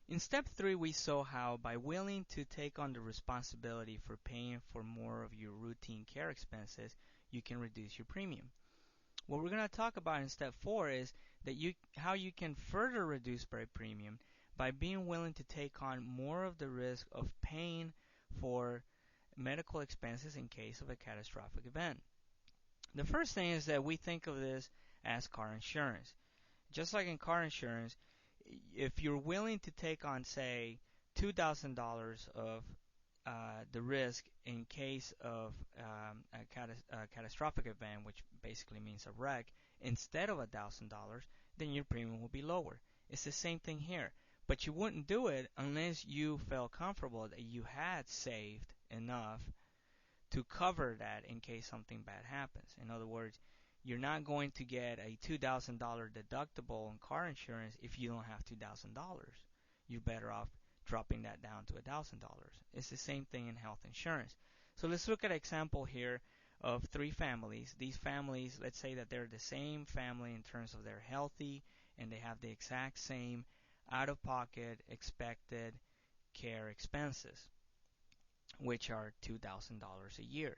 In step 3, we saw how by willing to take on the responsibility for paying for more of your routine care expenses, you can reduce your premium. What we're going to talk about in step 4 is that how you can further reduce your premium by being willing to take on more of the risk of paying for medical expenses in case of a catastrophic event. The first thing is that we think of this as car insurance. Just like in car insurance, if you're willing to take on, say, $2,000 of the risk in case of a catastrophic event, which basically means a wreck, instead of $1,000, then your premium will be lower. It's the same thing here. But you wouldn't do it unless you felt comfortable that you had saved enough to cover that in case something bad happens. In other words, you're not going to get a $2,000 deductible on car insurance if you don't have $2,000. You're better off dropping that down to $1,000. It's the same thing in health insurance. So let's look at an example here of 3 families. These families, let's say that they're the same family in terms of they're healthy and they have the exact same out-of-pocket expected care expenses, which are $2,000 a year.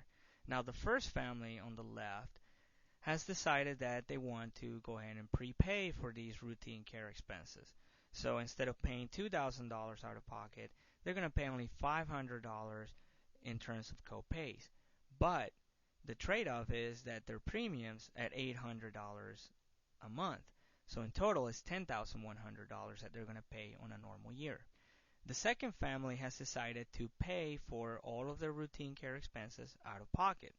Now the first family on the left has decided that they want to go ahead and prepay for these routine care expenses. So instead of paying $2,000 out of pocket, they're going to pay only $500 in terms of co-pays. But the trade-off is that their premiums at $800 a month. So in total, it's $10,100 that they're going to pay on a normal year. The second family has decided to pay for all of their routine care expenses out of pocket,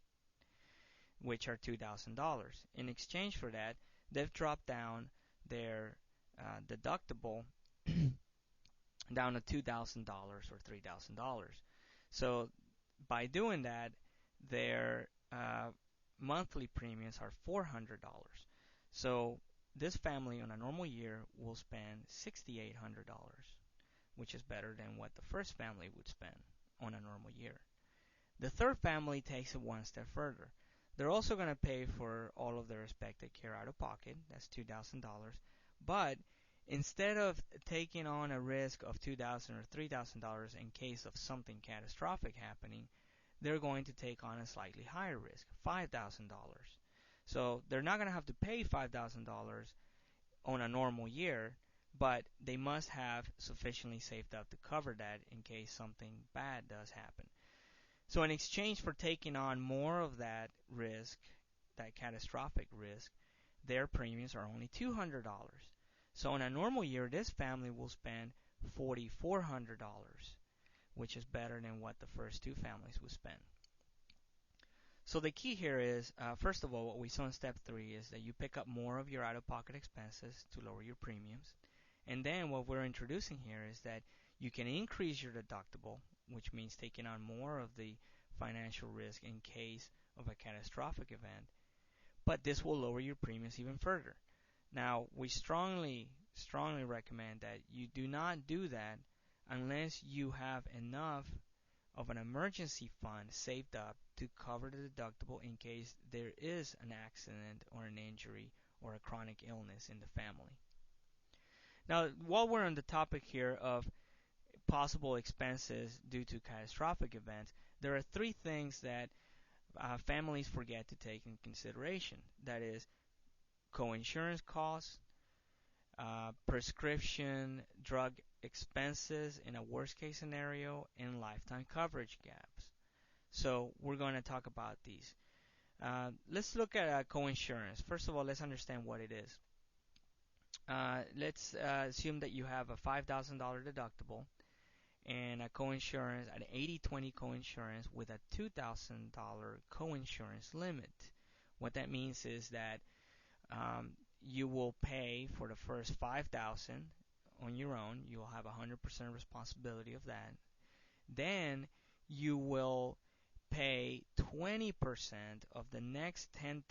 which are $2,000. In exchange for that, they've dropped down their deductible down to $2,000 or $3,000. So by doing that, their monthly premiums are $400. So this family on a normal year will spend $6,800, which is better than what the first family would spend on a normal year. The third family takes it one step further. They're also going to pay for all of their expected care out of pocket. That's $2,000. But instead of taking on a risk of $2,000 or $3,000 in case of something catastrophic happening, they're going to take on a slightly higher risk, $5,000. So they're not going to have to pay $5,000 on a normal year, but they must have sufficiently saved up to cover that in case something bad does happen. So in exchange for taking on more of that risk, that catastrophic risk, their premiums are only $200. So in a normal year, this family will spend $4,400, which is better than what the first 2 families would spend. So the key here is, first of all, what we saw in step 3 is that you pick up more of your out-of-pocket expenses to lower your premiums. And then what we're introducing here is that you can increase your deductible, which means taking on more of the financial risk in case of a catastrophic event. But this will lower your premiums even further. Now, we strongly recommend that you do not do that unless you have enough of an emergency fund saved up to cover the deductible in case there is an accident or an injury or a chronic illness in the family. Now, while we're on the topic here of possible expenses due to catastrophic events, there are 3 things that families forget to take in consideration. That is coinsurance costs, prescription drug expenses in a worst case scenario, and lifetime coverage gaps. So we're going to talk about these. Let's look at coinsurance. First of all, let's understand what it is. Let's assume that you have a $5,000 deductible and a coinsurance, an 80/20 coinsurance with a $2,000 coinsurance limit. What that means is that you will pay for the first $5,000 on your own. You will have 100% responsibility of that. Then you will pay 20% of the next $10,000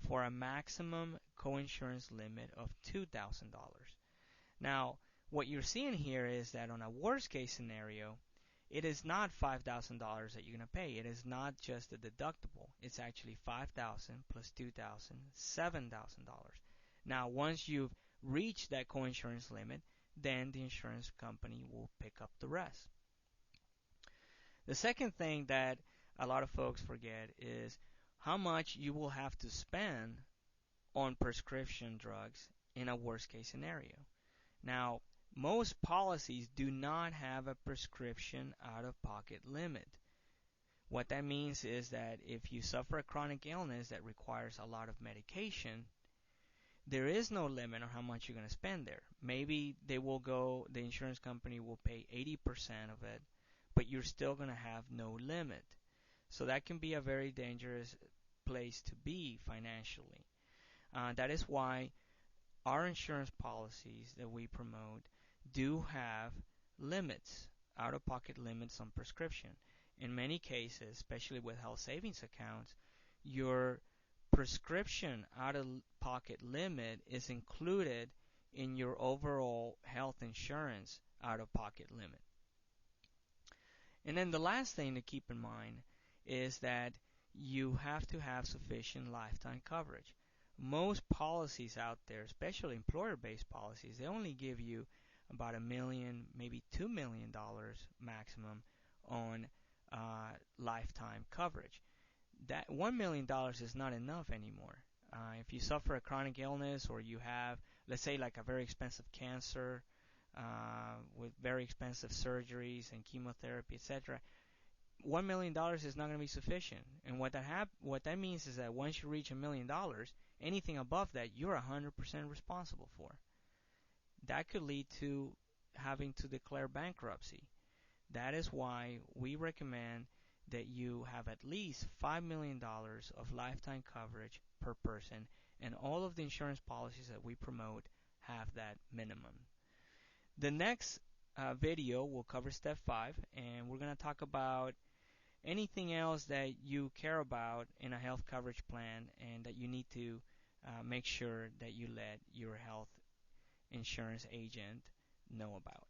for a maximum coinsurance limit of $2,000. Now, what you're seeing here is that on a worst case scenario, it is not $5,000 that you're going to pay. It is not just the deductible. It's actually $5,000 plus $2,000, $7,000. Now, once you've reached that coinsurance limit, then the insurance company will pick up the rest. The second thing that a lot of folks forget is how much you will have to spend on prescription drugs in a worst case scenario. Now, most policies do not have a prescription out of pocket limit. What that means is that if you suffer a chronic illness that requires a lot of medication, there is no limit on how much you're going to spend there. Maybe the insurance company will pay 80% of it, but you're still going to have no limit. So that can be a very dangerous place to be financially. That is why our insurance policies that we promote do have limits, out-of-pocket limits on prescription. In many cases, especially with health savings accounts, your prescription out-of-pocket limit is included in your overall health insurance out-of-pocket limit. And then the last thing to keep in mind is that you have to have sufficient lifetime coverage. Most policies out there, especially employer-based policies, they only give you about $1 million, maybe $2 million maximum on lifetime coverage. That $1 million is not enough anymore. If you suffer a chronic illness or you have, let's say, like a very expensive cancer with very expensive surgeries and chemotherapy, etc., $1 million is not going to be sufficient. And what that means is that once you reach $1 million, anything above that, you're 100% responsible for. That could lead to having to declare bankruptcy. That is why we recommend that you have at least $5 million of lifetime coverage per person, and all of the insurance policies that we promote have that minimum. The next video will cover step 5, and we're going to talk about anything else that you care about in a health coverage plan and that you need to make sure that you let your health insurance agent know about.